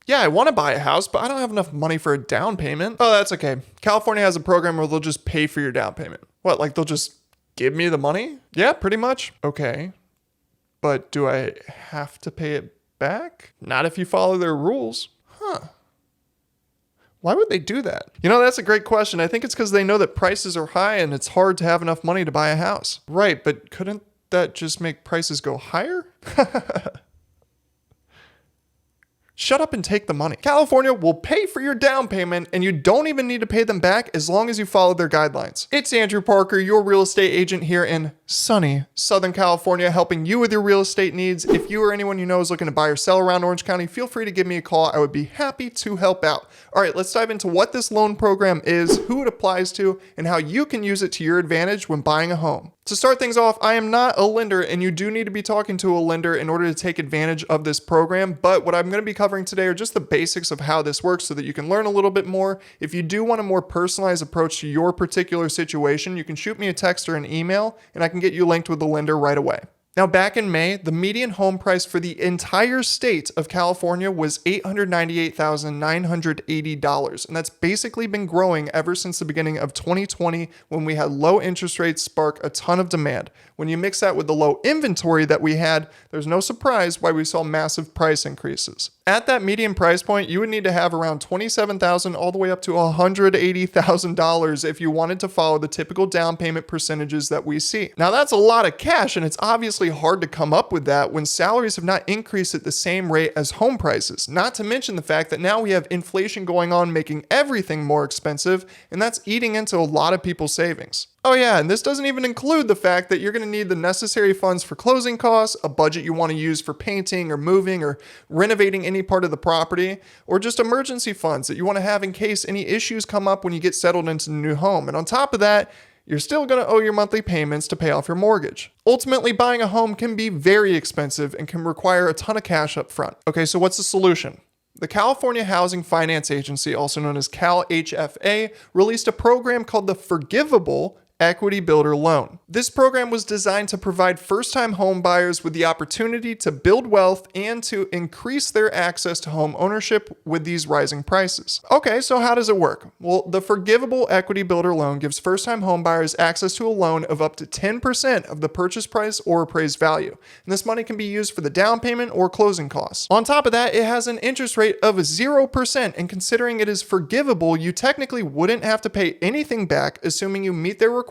Yeah, I want to buy a house, but I don't have enough money for a down payment. Oh, that's okay. California has a program where they'll just pay for your down payment. What, like they'll just give me the money? Yeah, pretty much. Okay. But do I have to pay it back? Not if you follow their rules. Huh. Why would they do that? You know, that's a great question. I think it's because they know that prices are high and it's hard to have enough money to buy a house. Right, but couldn't that just make prices go higher? Shut up and take the money. California will pay for your down payment and you don't even need to pay them back as long as you follow their guidelines. It's Andrew Parker, your real estate agent here in sunny Southern California, helping you with your real estate needs. If you or anyone you know is looking to buy or sell around Orange County, feel free to give me a call. I would be happy to help out. All right, let's dive into what this loan program is, who it applies to, and how you can use it to your advantage when buying a home. To start things off, I am not a lender and you do need to be talking to a lender in order to take advantage of this program, but what I'm going to be covering today are just the basics of how this works so that you can learn a little bit more. If you do want a more personalized approach to your particular situation, you can shoot me a text or an email and I can get you linked with the lender right away. Now, back in May, the median home price for the entire state of California was $898,980, and that's basically been growing ever since the beginning of 2020 when we had low interest rates spark a ton of demand. When you mix that with the low inventory that we had, there's no surprise why we saw massive price increases. At that median price point, you would need to have around $27,000 all the way up to $180,000 if you wanted to follow the typical down payment percentages that we see. Now, that's a lot of cash, and it's obviously hard to come up with that when salaries have not increased at the same rate as home prices, not to mention the fact that now we have inflation going on making everything more expensive, and that's eating into a lot of people's savings. Oh yeah, and this doesn't even include the fact that you're going to need the necessary funds for closing costs, a budget you want to use for painting or moving or renovating any part of the property, or just emergency funds that you want to have in case any issues come up when you get settled into the new home. And on top of that, you're still going to owe your monthly payments to pay off your mortgage. Ultimately, buying a home can be very expensive and can require a ton of cash up front. Okay, so what's the solution? The California Housing Finance Agency, also known as CalHFA, released a program called the Forgivable Equity Builder Loan. This program was designed to provide first-time home buyers with the opportunity to build wealth and to increase their access to home ownership with these rising prices. Okay, so how does it work? Well, the Forgivable Equity Builder Loan gives first-time home buyers access to a loan of up to 10% of the purchase price or appraised value. And this money can be used for the down payment or closing costs. On top of that, it has an interest rate of 0%, and considering it is forgivable, you technically wouldn't have to pay anything back, assuming you meet their requirements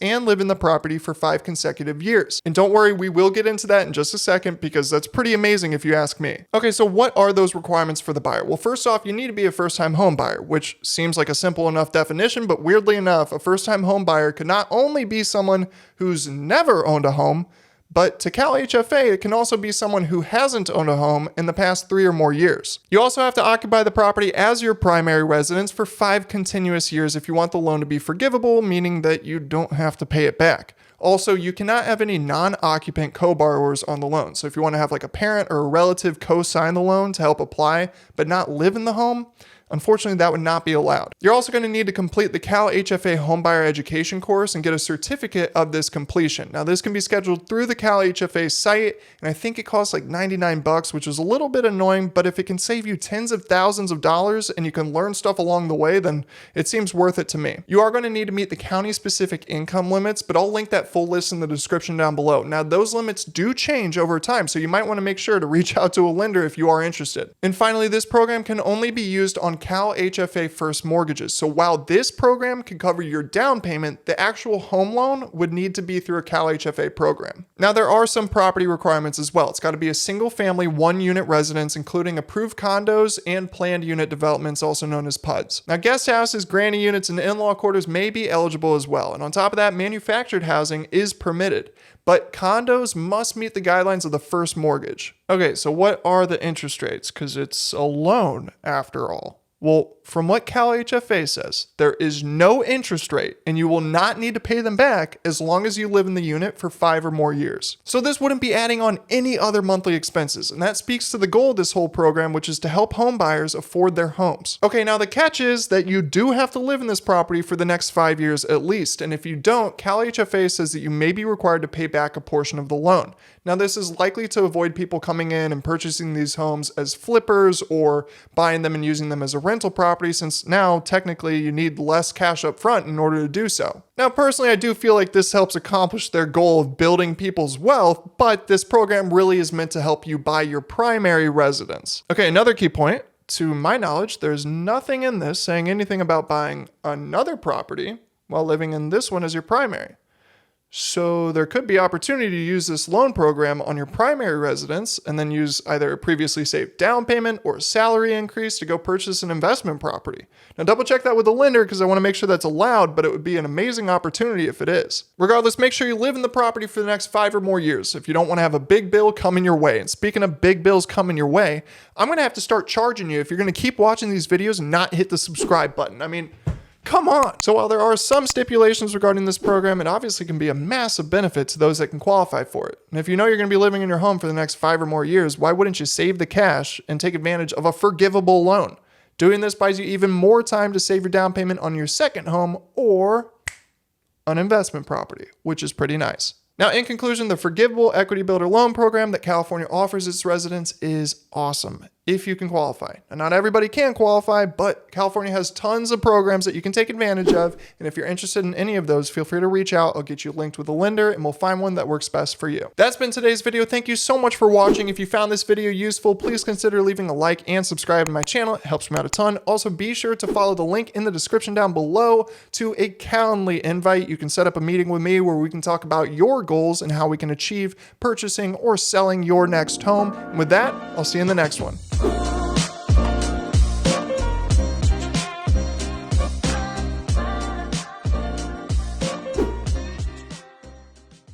and live in the property for 5 consecutive years. And don't worry, we will get into that in just a second because that's pretty amazing if you ask me. Okay, so what are those requirements for the buyer? Well, first off, you need to be a first-time home buyer, which seems like a simple enough definition, but weirdly enough, a first-time home buyer could not only be someone who's never owned a home, but to CalHFA, it can also be someone who hasn't owned a home in the past 3 or more years. You also have to occupy the property as your primary residence for 5 continuous years if you want the loan to be forgivable, meaning that you don't have to pay it back. Also, you cannot have any non-occupant co-borrowers on the loan. So if you want to have like a parent or a relative co-sign the loan to help apply, but not live in the home, unfortunately, that would not be allowed. You're also going to need to complete the CalHFA Homebuyer Education course and get a certificate of this completion. Now, this can be scheduled through the CalHFA site, and I think it costs like $99, which is a little bit annoying, but if it can save you tens of thousands of dollars and you can learn stuff along the way, then it seems worth it to me. You are going to need to meet the county-specific income limits, but I'll link that full list in the description down below. Now, those limits do change over time, so you might want to make sure to reach out to a lender if you are interested. And finally, this program can only be used on CalHFA first mortgages. So while this program can cover your down payment, the actual home loan would need to be through a CalHFA program. Now, there are some property requirements as well. It's got to be a single family, 1-unit residence, including approved condos and planned unit developments, also known as PUDs. Now, guest houses, granny units, and in-law quarters may be eligible as well. And on top of that, manufactured housing is permitted, but condos must meet the guidelines of the first mortgage. Okay, so what are the interest rates? Because it's a loan after all. Well, from what CalHFA says, there is no interest rate and you will not need to pay them back as long as you live in the unit for 5 or more years. So this wouldn't be adding on any other monthly expenses, and that speaks to the goal of this whole program, which is to help home buyers afford their homes. Okay, now the catch is that you do have to live in this property for the next 5 years at least, and if you don't, CalHFA says that you may be required to pay back a portion of the loan. Now, this is likely to avoid people coming in and purchasing these homes as flippers or buying them and using them as a rental property, since now technically you need less cash up front in order to do so. Now, personally, I do feel like this helps accomplish their goal of building people's wealth, but this program really is meant to help you buy your primary residence. Okay, another key point. To my knowledge, there's nothing in this saying anything about buying another property while living in this one as your primary. So there could be opportunity to use this loan program on your primary residence and then use either a previously saved down payment or a salary increase to go purchase an investment property. Now double check that with the lender because I want to make sure that's allowed, but it would be an amazing opportunity if it is. Regardless, make sure you live in the property for the next 5 or more years if you don't want to have a big bill coming your way. And speaking of big bills coming your way, I'm going to have to start charging you if you're going to keep watching these videos and not hit the subscribe button. I mean, come on. So while there are some stipulations regarding this program, it obviously can be a massive benefit to those that can qualify for it. And if you know you're going to be living in your home for the next 5 or more years, why wouldn't you save the cash and take advantage of a forgivable loan? Doing this buys you even more time to save your down payment on your second home or an investment property, which is pretty nice. Now, in conclusion, the Forgivable Equity Builder Loan program that California offers its residents is awesome if you can qualify. And not everybody can qualify, but California has tons of programs that you can take advantage of. And if you're interested in any of those, feel free to reach out. I'll get you linked with a lender and we'll find one that works best for you. That's been today's video. Thank you so much for watching. If you found this video useful, please consider leaving a like and subscribe to my channel. It helps me out a ton. Also, be sure to follow the link in the description down below to a Calendly invite. You can set up a meeting with me where we can talk about your goals and how we can achieve purchasing or selling your next home. And with that, I'll see you in the next one.